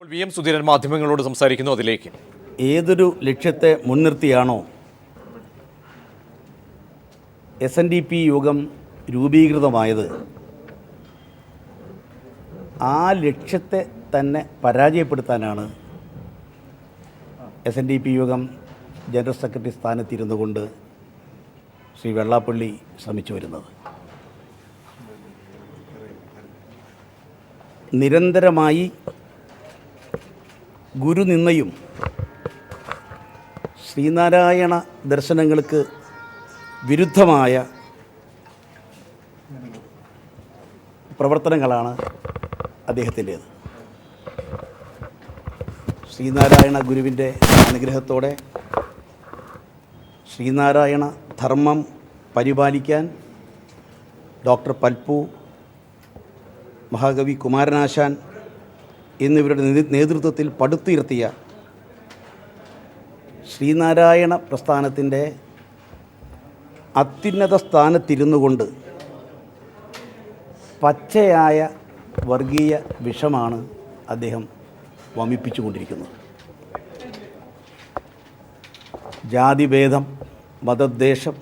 V M Sudheeran മാധ്യമങ്ങളോട് സംസാരിക്കുന്നു. അതിലേക്ക് ഏതൊരു ലക്ഷ്യത്തെ മുൻനിർത്തിയാണോ SNDP യോഗം രൂപീകൃതമായത്, ആ ലക്ഷ്യത്തെ തന്നെ പരാജയപ്പെടുത്താനാണ് SNDP യോഗം ജനറൽ സെക്രട്ടറി സ്ഥാനത്തിരുന്നു കൊണ്ട് ശ്രീ വെള്ളാപ്പള്ളി ശ്രമിച്ചു വരുന്നത്. നിരന്തരമായി ഗുരുനിന്ദയും ശ്രീനാരായണ ദർശനങ്ങൾക്ക് വിരുദ്ധമായ പ്രവർത്തനങ്ങളാണ് അദ്ദേഹത്തിൻ്റേത്. ശ്രീനാരായണ ഗുരുവിൻ്റെ അനുഗ്രഹത്തോടെ ശ്രീനാരായണ ധർമ്മം പരിപാലിക്കാൻ ഡോക്ടർ പൽപ്പു, മഹാകവി കുമാരനാശാൻ എന്നിവരുടെ നേതൃത്വത്തിൽ പടുത്തുയർത്തിയ ശ്രീനാരായണ പ്രസ്ഥാനത്തിൻ്റെ അത്യുന്നത സ്ഥാനത്തിരുന്നു കൊണ്ട് പച്ചയായ വർഗീയ വിഷമാണ് അദ്ദേഹം വമിപ്പിച്ചുകൊണ്ടിരിക്കുന്നത്. ജാതിഭേദം, മതദ്വേഷം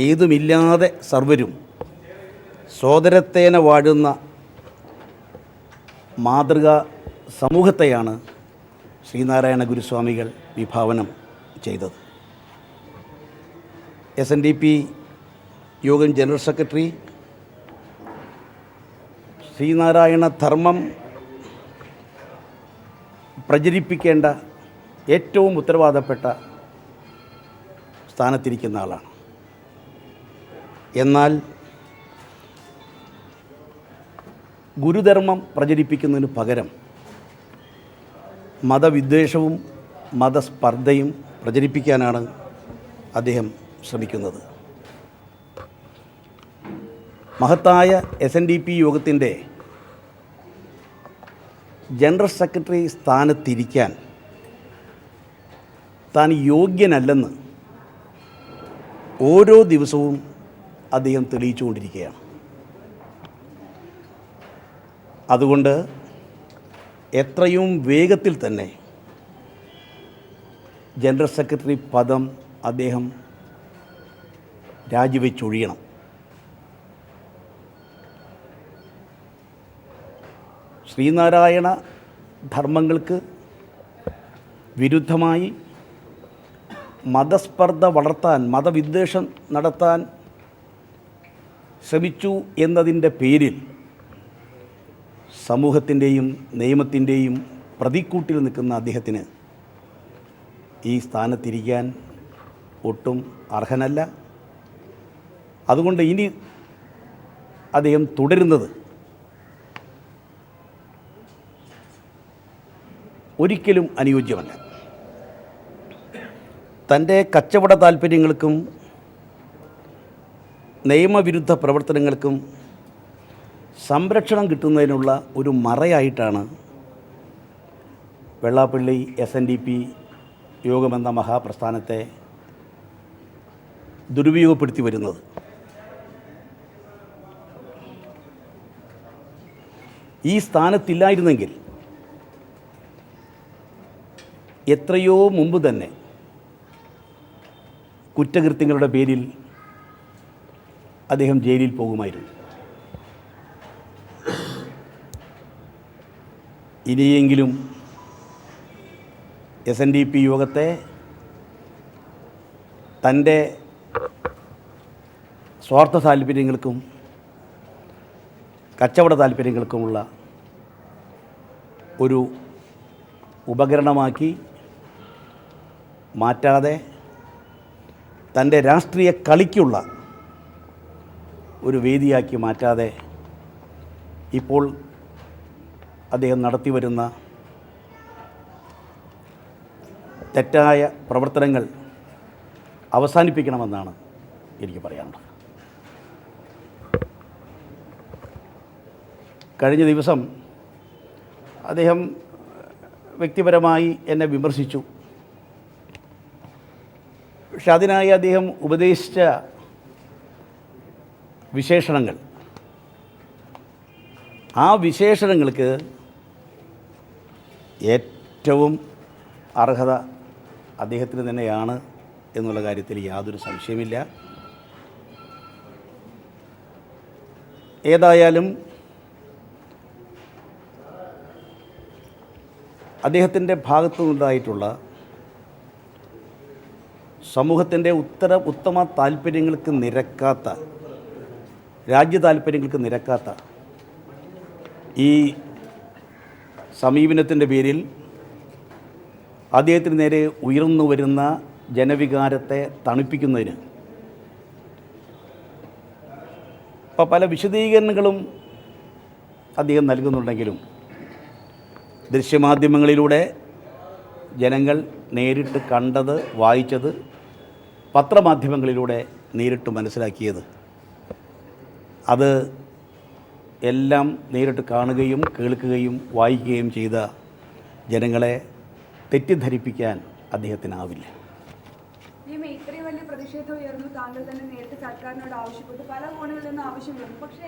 ഏതുമില്ലാതെ സർവരും സോദരത്തേന വാഴുന്ന മാതൃകാ സമൂഹത്തെയാണ് ശ്രീനാരായണ ഗുരുസ്വാമികൾ വിഭാവനം ചെയ്തത്. SNDP യോഗം ജനറൽ സെക്രട്ടറി ശ്രീനാരായണ ധർമ്മം പ്രചരിപ്പിക്കേണ്ട ഏറ്റവും ഉത്തരവാദപ്പെട്ട സ്ഥാനത്തിരിക്കുന്ന ആളാണ്. എന്നാൽ ഗുരുധർമ്മം പ്രചരിപ്പിക്കുന്നതിന് പകരം മതവിദ്വേഷവും മതസ്പർദ്ധയും പ്രചരിപ്പിക്കാനാണ് അദ്ദേഹം ശ്രമിക്കുന്നത്. മഹത്തായ SNDP യോഗത്തിൻ്റെ ജനറൽ സെക്രട്ടറി സ്ഥാനത്തിരിക്കാൻ താൻ യോഗ്യനല്ലെന്ന് ഓരോ ദിവസവും അദ്ദേഹം തെളിയിച്ചുകൊണ്ടിരിക്കുകയാണ്. അതുകൊണ്ട് എത്രയും വേഗത്തിൽ തന്നെ ജനറൽ സെക്രട്ടറി പദം അദ്ദേഹം രാജിവെച്ചൊഴിയണം. ശ്രീനാരായണ ധർമ്മങ്ങൾക്ക് വിരുദ്ധമായി മതസ്പർദ്ധ വളർത്താൻ, മതവിദ്വേഷം നടത്താൻ ശ്രമിച്ചു എന്നതിൻ്റെ പേരിൽ സമൂഹത്തിൻ്റെയും നിയമത്തിൻ്റെയും പ്രതിക്കൂട്ടിൽ നിൽക്കുന്ന അദ്ദേഹത്തിന് ഈ സ്ഥാനത്തിരിക്കാൻ ഒട്ടും അർഹനല്ല. അതുകൊണ്ട് ഇനി അദ്ദേഹം തുടരുന്നത് ഒരിക്കലും അനുയോജ്യമല്ല. തൻ്റെ കച്ചവട താൽപ്പര്യങ്ങൾക്കും നിയമവിരുദ്ധ പ്രവർത്തനങ്ങൾക്കും സംരക്ഷണം കിട്ടുന്നതിനുള്ള ഒരു മറയായിട്ടാണ് വെള്ളാപ്പള്ളി SNDP യോഗമെന്ന മഹാപ്രസ്ഥാനത്തെ ദുരുപയോഗപ്പെടുത്തി വരുന്നത്. ഈ സ്ഥാനത്തില്ലായിരുന്നെങ്കിൽ എത്രയോ മുമ്പ് തന്നെ കുറ്റകൃത്യങ്ങളുടെ പേരിൽ അദ്ദേഹം ജയിലിൽ പോകുമായിരുന്നു. ഇനിയെങ്കിലും SNDP യോഗത്തെ തൻ്റെ സ്വാർത്ഥ താല്പര്യങ്ങൾക്കും കച്ചവട താല്പര്യങ്ങൾക്കുമുള്ള ഒരു ഉപകരണമാക്കി മാറ്റാതെ തൻ്റെ രാഷ്ട്രീയ കളിക്കുള്ള ഒരു വേദിയാക്കി മാറ്റാതെ ഇപ്പോൾ അദ്ദേഹം നടത്തിവരുന്ന തെറ്റായ പ്രവർത്തനങ്ങൾ അവസാനിപ്പിക്കണമെന്നാണ് എനിക്ക് പറയാനുള്ളത്. കഴിഞ്ഞ ദിവസം അദ്ദേഹം വ്യക്തിപരമായി എന്നെ വിമർശിച്ചു. പക്ഷെ അതിനായി അദ്ദേഹം ഉപദേശിച്ച വിശേഷണങ്ങൾ, ആ വിശേഷണങ്ങൾക്ക് ഏറ്റവും അർഹത അദ്ദേഹത്തിന് തന്നെയാണ് എന്നുള്ള കാര്യത്തിൽ യാതൊരു സംശയമില്ല. ഏതായാലും അദ്ദേഹത്തിൻ്റെ ഭാഗത്തു നിന്നുണ്ടായിട്ടുള്ള സമൂഹത്തിൻ്റെ ഉത്തമ താല്പര്യങ്ങൾക്ക് നിരക്കാത്ത, രാജ്യ താല്പര്യങ്ങൾക്ക് നിരക്കാത്ത ഈ സമീപനത്തിൻ്റെ പേരിൽ അദ്ദേഹത്തിന് നേരെ ഉയർന്നു വരുന്ന ജനവികാരത്തെ തണുപ്പിക്കുന്നതിന് ഇപ്പോൾ പല വിശദീകരണങ്ങളും അദ്ദേഹം നൽകുന്നുണ്ടെങ്കിലും ദൃശ്യമാധ്യമങ്ങളിലൂടെ ജനങ്ങൾ നേരിട്ട് കണ്ടത്, വായിച്ചത്, പത്രമാധ്യമങ്ങളിലൂടെ നേരിട്ട് മനസ്സിലാക്കിയത്, അത് എല്ലാം നേരിട്ട് കാണുകയും കേൾക്കുകയും വായിക്കുകയും ചെയ്ത ജനങ്ങളെ തെറ്റിദ്ധരിപ്പിക്കാൻ അദ്ദേഹത്തിനാവില്ല. ഇത്രയും വലിയ പ്രതിഷേധം ഉയർന്നു, താങ്കൾ തന്നെ നേരിട്ട് സർക്കാരിനോട് ആവശ്യപ്പെട്ടു, പല കോണുകളിൽ നിന്നും ആവശ്യമുണ്ട്. പക്ഷേ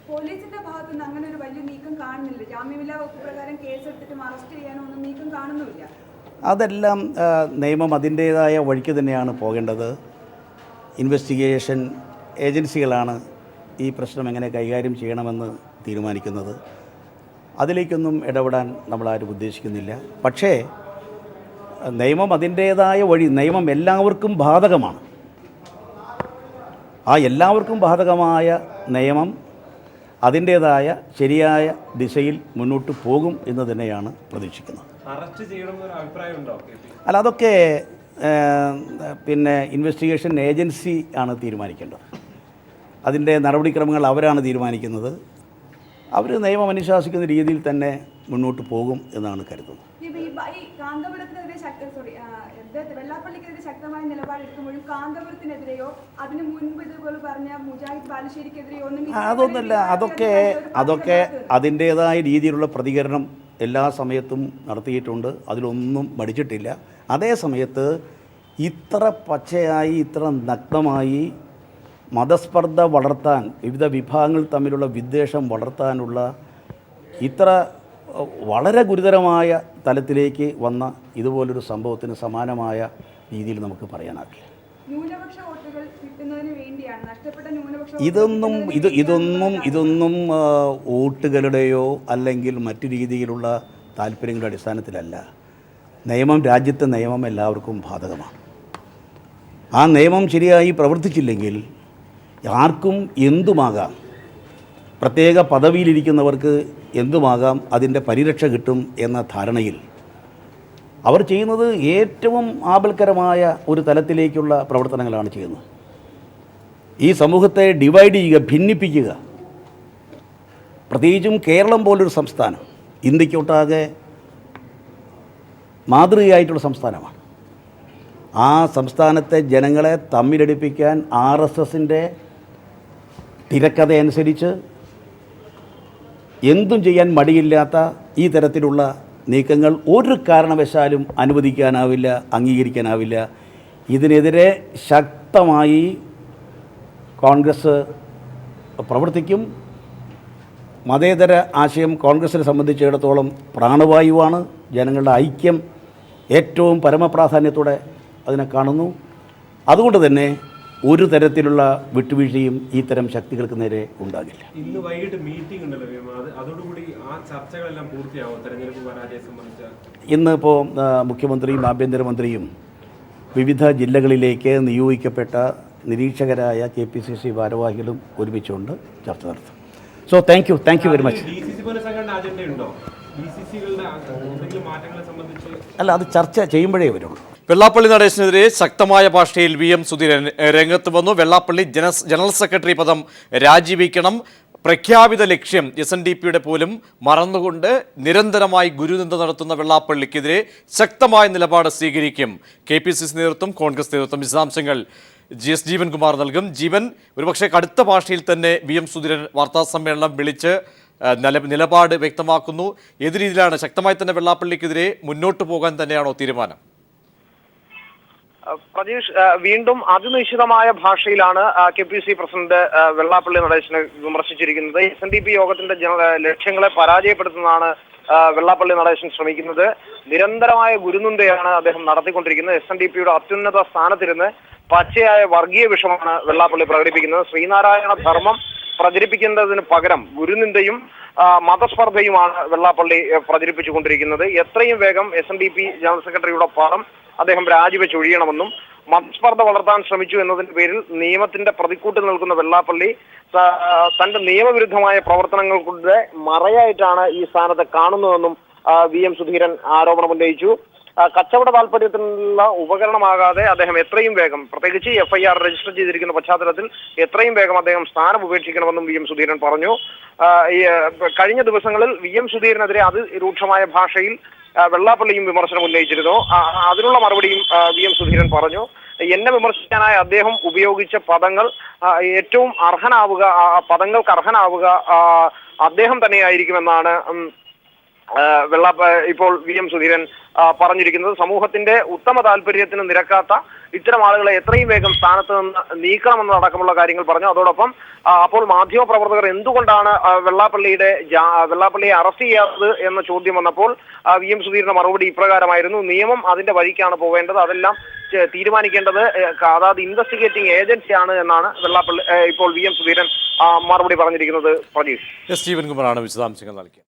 പോലീസിന്റെ ഭാഗത്തുനിന്ന് അങ്ങനെ ഒരു വലിയ നീക്കം കാണുന്നില്ല. ജാമ്യമില്ലാ വകുപ്പ് പ്രകാരം കേസെടുത്തിട്ടും അറസ്റ്റ് ചെയ്യാനോ ഒന്നും നീക്കം കാണുന്നുമില്ല. അതെല്ലാം നിയമം അതിൻ്റേതായ വഴിക്ക് തന്നെയാണ് പോകേണ്ടത്. ഇൻവെസ്റ്റിഗേഷൻ ഏജൻസികളാണ് ഈ പ്രശ്നം എങ്ങനെ കൈകാര്യം ചെയ്യണമെന്ന് തീരുമാനിക്കുന്നത്. അതിലേക്കൊന്നും ഇടപെടാൻ നമ്മളാരും ഉദ്ദേശിക്കുന്നില്ല. പക്ഷേ നിയമം അതിൻ്റേതായ വഴി, നിയമം എല്ലാവർക്കും ബാധകമാണ്. ആ എല്ലാവർക്കും ബാധകമായ നിയമം അതിൻ്റേതായ ശരിയായ ദിശയിൽ മുന്നോട്ട് പോകും എന്ന് തന്നെയാണ് പ്രതീക്ഷിക്കുന്നത്. അല്ല, അതൊക്കെ പിന്നെ ഇൻവെസ്റ്റിഗേഷൻ ഏജൻസി ആണ് തീരുമാനിക്കേണ്ടത്. അതിൻ്റെ നടപടിക്രമങ്ങൾ അവരാണ് തീരുമാനിക്കുന്നത്. അവർ നിയമം അനുശാസിക്കുന്ന രീതിയിൽ തന്നെ മുന്നോട്ട് പോകും എന്നാണ് കരുതുന്നത്. വെള്ളാപ്പള്ളിക്കെതിരെ ശക്തമായ നിലപാടെടുക്കുമ്പോഴും കാന്തപുരത്തിനെതിരെയോ അതിന് മുൻപ് ഇതുപോലെ പറഞ്ഞ മുജാഹിദ് ബാലുശ്ശേരിക്കെതിരെയോ അതൊന്നല്ല, അതൊക്കെ അതിൻ്റേതായ രീതിയിലുള്ള പ്രതികരണം എല്ലാ സമയത്തും നടത്തിയിട്ടുണ്ട്. അതിലൊന്നും മടിച്ചിട്ടില്ല. അതേ സമയത്ത് ഇത്ര പച്ചയായി, ഇത്ര നഗ്നമായി മതസ്പർദ്ധ വളർത്താൻ, വിവിധ വിഭാഗങ്ങൾ തമ്മിലുള്ള വിദ്വേഷം വളർത്താനുള്ള ഇത്ര വളരെ ഗുരുതരമായ തലത്തിലേക്ക് വന്ന ഇതുപോലൊരു സംഭവത്തിന് സമാനമായ രീതിയിൽ നമുക്ക് പറയാനാകില്ല. ഇതൊന്നും വോട്ടുകളുടെയോ അല്ലെങ്കിൽ മറ്റു രീതിയിലുള്ള താല്പര്യങ്ങളുടെ അടിസ്ഥാനത്തിലല്ല. നിയമം, രാജ്യത്തെ നിയമം എല്ലാവർക്കും ബാധകമാണ്. ആ നിയമം ശരിയായി പ്രവർത്തിച്ചില്ലെങ്കിൽ ആർക്കും എന്തുമാകാം. പ്രത്യേക പദവിയിലിരിക്കുന്നവർക്ക് എന്തുമാകാം, അതിൻ്റെ പരിരക്ഷ കിട്ടും എന്ന ധാരണയിൽ അവർ ചെയ്യുന്നത് ഏറ്റവും ആപൽക്കരമായ ഒരു തലത്തിലേക്കുള്ള പ്രവർത്തനങ്ങളാണ് ചെയ്യുന്നത്. ഈ സമൂഹത്തെ ഡിവൈഡ് ചെയ്യുക, ഭിന്നിപ്പിക്കുക. പ്രത്യേകിച്ചും കേരളം പോലൊരു സംസ്ഥാനം ഇന്ത്യക്കൊട്ടാകെ മാതൃകയായിട്ടുള്ള സംസ്ഥാനമാണ്. ആ സംസ്ഥാനത്തെ ജനങ്ങളെ തമ്മിലടിപ്പിക്കാൻ RSSൻ്റെ തിരക്കഥയനുസരിച്ച് എന്തും ചെയ്യാൻ മടിയില്ലാത്ത ഈ തരത്തിലുള്ള നീക്കങ്ങൾ ഒരു കാരണവശാലും അനുവദിക്കാനാവില്ല, അംഗീകരിക്കാനാവില്ല. ഇതിനെതിരെ ശക്തമായി കോൺഗ്രസ് പ്രവർത്തിക്കും. മതേതര ആശയം കോൺഗ്രസിനെ സംബന്ധിച്ചിടത്തോളം പ്രാണവായുവാണ്. ജനങ്ങളുടെ ഐക്യം ഏറ്റവും പരമപ്രാധാന്യത്തോടെ അതിനെ കാണുന്നു. അതുകൊണ്ട് തന്നെ ഒരു തരത്തിലുള്ള വിട്ടുവീഴ്ചയും ഈ തരം ശക്തികൾക്ക് നേരെ ഉണ്ടാകില്ല. ഇന്ന് വൈകിട്ട് മീറ്റിംഗ് ഉണ്ടല്ലോ, അതോടുകൂടി ആ ചർച്ചകളെല്ലാം പൂർത്തിയാവും തെരഞ്ഞെടുപ്പ് പരാജയം സംബന്ധിച്ച. ഇന്നിപ്പോൾ മുഖ്യമന്ത്രിയും ആഭ്യന്തരമന്ത്രിയും വിവിധ ജില്ലകളിലേക്ക് നിയോഗിക്കപ്പെട്ട നിരീക്ഷകരായ KPCC ഭാരവാഹികളും ഒരുമിച്ചുകൊണ്ട് ചർച്ച നടത്തും. So thank you very much. അല്ല, അത് ചർച്ച ചെയ്യുമ്പോഴേ വരുള്ളൂ. വെള്ളാപ്പള്ളി നടേശനെതിരെ ശക്തമായ ഭാഷയിൽ VM സുധീരൻ രംഗത്ത് വന്നു. വെള്ളാപ്പള്ളി ജനറൽ സെക്രട്ടറി പദം രാജിവെക്കണം. പ്രഖ്യാപിത ലക്ഷ്യം SNDPയുടെ പോലും മറന്നുകൊണ്ട് നിരന്തരമായി ഗുരുനിന്ദ നടത്തുന്ന വെള്ളാപ്പള്ളിക്കെതിരെ ശക്തമായ നിലപാട് സ്വീകരിക്കും KPCC നേതൃത്വം, കോൺഗ്രസ് നേതൃത്വം. വിശദാംശങ്ങൾ GS ജീവൻകുമാർ നൽകും. ജീവൻ, ഒരുപക്ഷെ കടുത്ത ഭാഷയിൽ തന്നെ VM സുധീരൻ വാർത്താസമ്മേളനം വിളിച്ച് നിലപാട് വ്യക്തമാക്കുന്നു. ഏത് രീതിയിലാണ്? ശക്തമായി തന്നെ വെള്ളാപ്പള്ളിക്കെതിരെ മുന്നോട്ട് പോകാൻ തന്നെയാണോ തീരുമാനം? പ്രതീഷ്, വീണ്ടും അതിനിശ്ചിതമായ ഭാഷയിലാണ് KPCC പ്രസിഡന്റ് വെള്ളാപ്പള്ളി നടേശനെ വിമർശിച്ചിരിക്കുന്നത്. SNDP യോഗത്തിന്റെ ലക്ഷ്യങ്ങളെ പരാജയപ്പെടുത്തുന്നതാണ് വെള്ളാപ്പള്ളി നടേശൻ ശ്രമിക്കുന്നത്. നിരന്തരമായ ഗുരുനിന്ദയാണ് അദ്ദേഹം നടത്തിക്കൊണ്ടിരിക്കുന്നത്. SNDPയുടെ അത്യുന്നത സ്ഥാനത്തിരുന്ന് പച്ചയായ വർഗീയ വിഷമാണ് വെള്ളാപ്പള്ളി പ്രകടിപ്പിക്കുന്നത്. ശ്രീനാരായണ ധർമ്മം പ്രചരിപ്പിക്കുന്നതിന് പകരം ഗുരുനിന്ദയും മതസ്പർദ്ധയുമാണ് വെള്ളാപ്പള്ളി പ്രചരിപ്പിച്ചുകൊണ്ടിരിക്കുന്നത്. എത്രയും വേഗം SNDP ജനറൽ സെക്രട്ടറിയുടെ പദം അദ്ദേഹം രാജിവെച്ചൊഴിയണമെന്നും മതസ്പർദ്ധ വളർത്താൻ ശ്രമിച്ചു എന്നതിന്റെ പേരിൽ നിയമത്തിന്റെ പ്രതിക്കൂട്ടിൽ നിൽക്കുന്ന വെള്ളാപ്പള്ളി തന്റെ നിയമവിരുദ്ധമായ പ്രവർത്തനങ്ങളുടെ മറയായിട്ടാണ് ഈ സ്ഥാനത്ത് കാണുന്നതെന്നും VM സുധീരൻ ആരോപണം ഉന്നയിച്ചു. കച്ചവട താല്പര്യത്തിനുള്ള ഉപകരണമാകാതെ അദ്ദേഹം എത്രയും വേഗം, പ്രത്യേകിച്ച് FIR രജിസ്റ്റർ ചെയ്തിരിക്കുന്ന പശ്ചാത്തലത്തിൽ എത്രയും വേഗം അദ്ദേഹം സ്ഥാനം ഉപേക്ഷിക്കണമെന്നും VM സുധീരൻ പറഞ്ഞു. കഴിഞ്ഞ ദിവസങ്ങളിൽ VM സുധീരനെതിരെ അതിരൂക്ഷമായ ഭാഷയിൽ വെള്ളാപ്പള്ളിയും വിമർശനം ഉന്നയിച്ചിരുന്നു. അതിനുള്ള മറുപടിയും VM സുധീരൻ പറഞ്ഞു. എന്നെ വിമർശിക്കാനായി അദ്ദേഹം ഉപയോഗിച്ച പദങ്ങൾ ഏറ്റവും അർഹനാവുക, പദങ്ങൾക്ക് അർഹനാവുക അദ്ദേഹം തന്നെയായിരിക്കുമെന്നാണ് ഇപ്പോൾ VM സുധീരൻ പറഞ്ഞിരിക്കുന്നത്. സമൂഹത്തിന്റെ ഉത്തമ താല്പര്യത്തിന് നിരക്കാത്ത ഇത്തരം ആളുകളെ എത്രയും വേഗം സ്ഥാനത്ത് നിന്ന് നീക്കണമെന്നതടക്കമുള്ള കാര്യങ്ങൾ പറഞ്ഞു. അതോടൊപ്പം അപ്പോൾ മാധ്യമപ്രവർത്തകർ എന്തുകൊണ്ടാണ് വെള്ളാപ്പള്ളിയെ അറസ്റ്റ് ചെയ്യാത്തത് എന്ന ചോദ്യം വന്നപ്പോൾ VM സുധീരന്റെ മറുപടി ഇപ്രകാരമായിരുന്നു: നിയമം അതിന്റെ വഴിക്കാണ് പോവേണ്ടത്, അതെല്ലാം തീരുമാനിക്കേണ്ടത് അതാത് ഇൻവെസ്റ്റിഗേറ്റിംഗ് ഏജൻസിയാണ് എന്നാണ് ഇപ്പോൾ VM സുധീരൻ മറുപടി പറഞ്ഞിരിക്കുന്നത്. പ്രജീഷ്. എസ് ജീവൻകുമാറാണ് വിശദാംശങ്ങൾ നൽകിയത്.